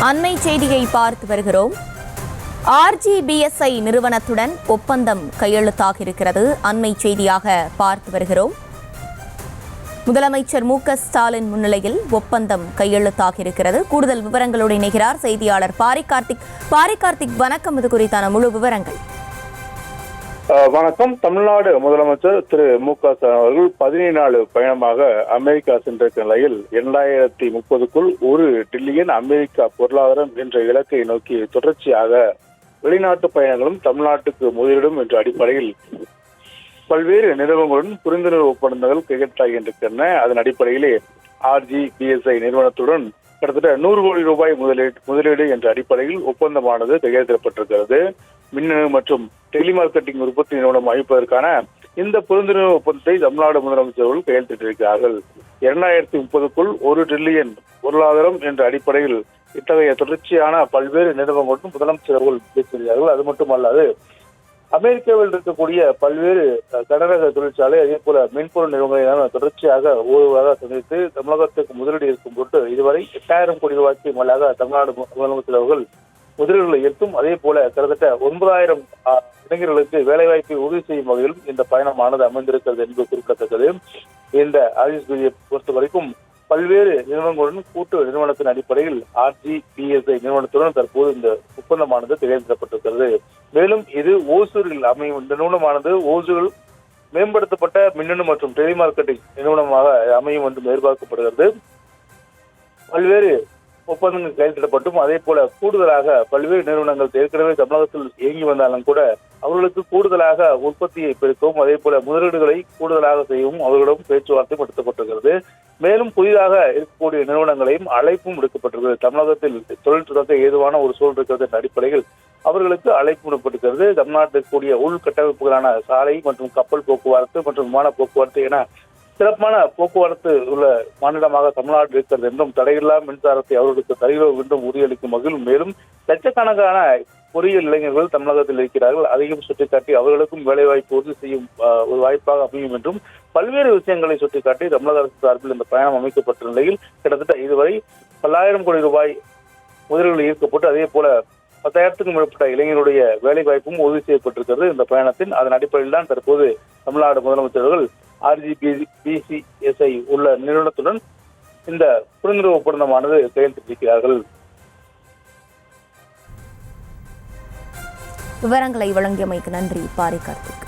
அண்மை செய்தியை பார்த்து வருகிறோம். RGBSI நிறுவனத்துடன் ஒப்பந்தம் கையெழுத்தாக இருக்கிறது. அண்மை செய்தியாக பார்த்து வருகிறோம். முதலமைச்சர் மு.க.ஸ்டாலின் முன்னிலையில் ஒப்பந்தம் கையெழுத்தாக இருக்கிறது. கூடுதல் விவரங்களோடு இணைகிறார் செய்தியாளர் பாரிகார்த்திக். பாரிகார்த்திக், வணக்கம். இது குறித்தான முழு விவரங்கள். வணக்கம். தமிழ்நாடு முதலமைச்சர் திரு மு.க.ஸ்டாலின் அவர்கள் 17 நாள் பயணமாக அமெரிக்கா சென்றிருக்கும் நிலையில் 2030க்குள் 1 டிரில்லியன் அமெரிக்கா பொருளாதாரம் என்ற இலக்கை நோக்கி தொடர்ச்சியாக வெளிநாட்டு பயணங்களும் தமிழ்நாட்டுக்கு முதலிடும் என்ற அடிப்படையில் பல்வேறு நிறுவனங்களுடன் புரிந்துணர்வு ஒப்பந்தங்கள் கையெழுத்தாகின்றன. அதன் அடிப்படையிலே RGBSI நிறுவனத்துடன் கிட்டத்தட்ட 100 கோடி ரூபாய் முதலீடு என்ற அடிப்படையில் ஒப்பந்தமானது கையெழுத்திடப்பட்டிருக்கிறது. மின்னணு மற்றும் டெலிமார்க்கெட்டிங் உற்பத்தி நிறுவனம் அமைப்பதற்கான இந்த புரிந்துணர்வு ஒப்பந்தத்தை தமிழ்நாடு முதலமைச்சர்கள் கையெழுத்திட்டிருக்கிறார்கள். 2030க்குள் 1 டிரில்லியன் பொருளாதாரம் என்ற அடிப்படையில் இத்தகைய தொடர்ச்சியான பல்வேறு நிறுவனங்களுடன் முதலமைச்சர்கள் பேசுகிறார்கள். அது மட்டுமல்லாது அமெரிக்காவில் இருக்கக்கூடிய பல்வேறு கனரக தொழிற்சாலை, அதே போல மென்பொருள் நிறுவனங்களை தொடர்ச்சியாக ஒருவராக சந்தித்து தமிழகத்துக்கு முதலீடு இருக்கும் பொருட்டு இதுவரை 8000 கோடி ரூபாய்க்கு மேலாக தமிழ்நாடு முதலமைச்சர் அவர்கள் முதலீடுகளை ஈர்த்தும் அதே போல கிட்டத்தட்ட 9000 இளைஞர்களுக்கு வேலைவாய்ப்பை உறுதி செய்யும் வகையிலும் இந்த பயணமானது அமைந்திருக்கிறது என்பது குறிப்பிடத்தக்கது. இந்த RGBSI பொறுத்த வரைக்கும் பல்வேறு நிறுவனங்களுடன் கூட்டு நிறுவனத்தின் அடிப்படையில் RGBSI நிறுவனத்துடன் தற்போது இந்த ஒப்பந்தமானது கையெழுத்திடப்பட்டிருக்கிறது. மேலும் இது ஓசூரில் அமையும். இந்த நிறுவனமானது ஓசூரில் மேம்படுத்தப்பட்ட மின்னணு மற்றும் டெலிமார்க்கெட்டிங் நிறுவனமாக அமையும் என்று எதிர்பார்க்கப்படுகிறது. பல்வேறு ஒப்பந்தங்கள் கையெழுத்திடப்பட்டும் அதே போல கூடுதலாக பல்வேறு நிறுவனங்கள் ஏற்கனவே தமிழகத்தில் இயங்கி வந்தாலும் கூட அவர்களுக்கு கூடுதலாக உற்பத்தியை பெருக்கவும் அதே போல முதலீடுகளை கூடுதலாக செய்யவும் அவர்களிடம் பேச்சுவார்த்தை நடத்தப்பட்டிருக்கிறது. மேலும் புதிதாக இருக்கக்கூடிய நிறுவனங்களையும் அழைப்பும் விடுக்கப்பட்டிருக்கிறது. தமிழகத்தில் தொழில் தொடங்க ஏதுவான ஒரு சூழல் இருக்கிறது என்ற அடிப்படையில் அவர்களுக்கு அழைப்பு விடப்பட்டிருக்கிறது. தமிழ்நாட்டில் கூடிய உள்கட்டமைப்புகளான சாலை மற்றும் கப்பல் போக்குவரத்து மற்றும் விமான போக்குவரத்து என சிறப்பான போக்குவரத்து உள்ள மாநிலமாக தமிழ்நாடு இருக்கிறது என்றும் தடையில்லா மின்சாரத்தை அவர்களுக்கு தருகிறோம் என்றும் உறுதியளிக்கும் வகையில் மேலும் லட்சக்கணக்கான பொறியியல் இளைஞர்கள் தமிழகத்தில் இருக்கிறார்கள். அதையும் சுட்டிக்காட்டி அவர்களுக்கும் வேலைவாய்ப்பு உறுதி செய்யும் ஒரு வாய்ப்பாக அமையும் என்றும் பல்வேறு விஷயங்களை சுட்டிக்காட்டி தமிழக அரசு சார்பில் இந்த பயணம் அமைக்கப்பட்ட நிலையில் கிட்டத்தட்ட இதுவரை 10,000 கோடி ரூபாய் முதலீடுகள் ஈர்க்கப்பட்டு அதே போல 10,000க்கும் மேற்பட்ட இளைஞருடைய வேலை வாய்ப்பும் உறுதி செய்யப்பட்டிருக்கிறது இந்த பயணத்தின். அதன் அடிப்படையில் தான் தற்போது தமிழ்நாடு முதலமைச்சர்கள் RGBSI உள்ள நிறுவனத்துடன் இந்த புரிந்துணர்வு ஒப்பந்தமானது கையெழுத்திட்டிருக்கிறார்கள். விவரங்களை வழங்கியமைக்கு நன்றி பாரிகார்த்திக்.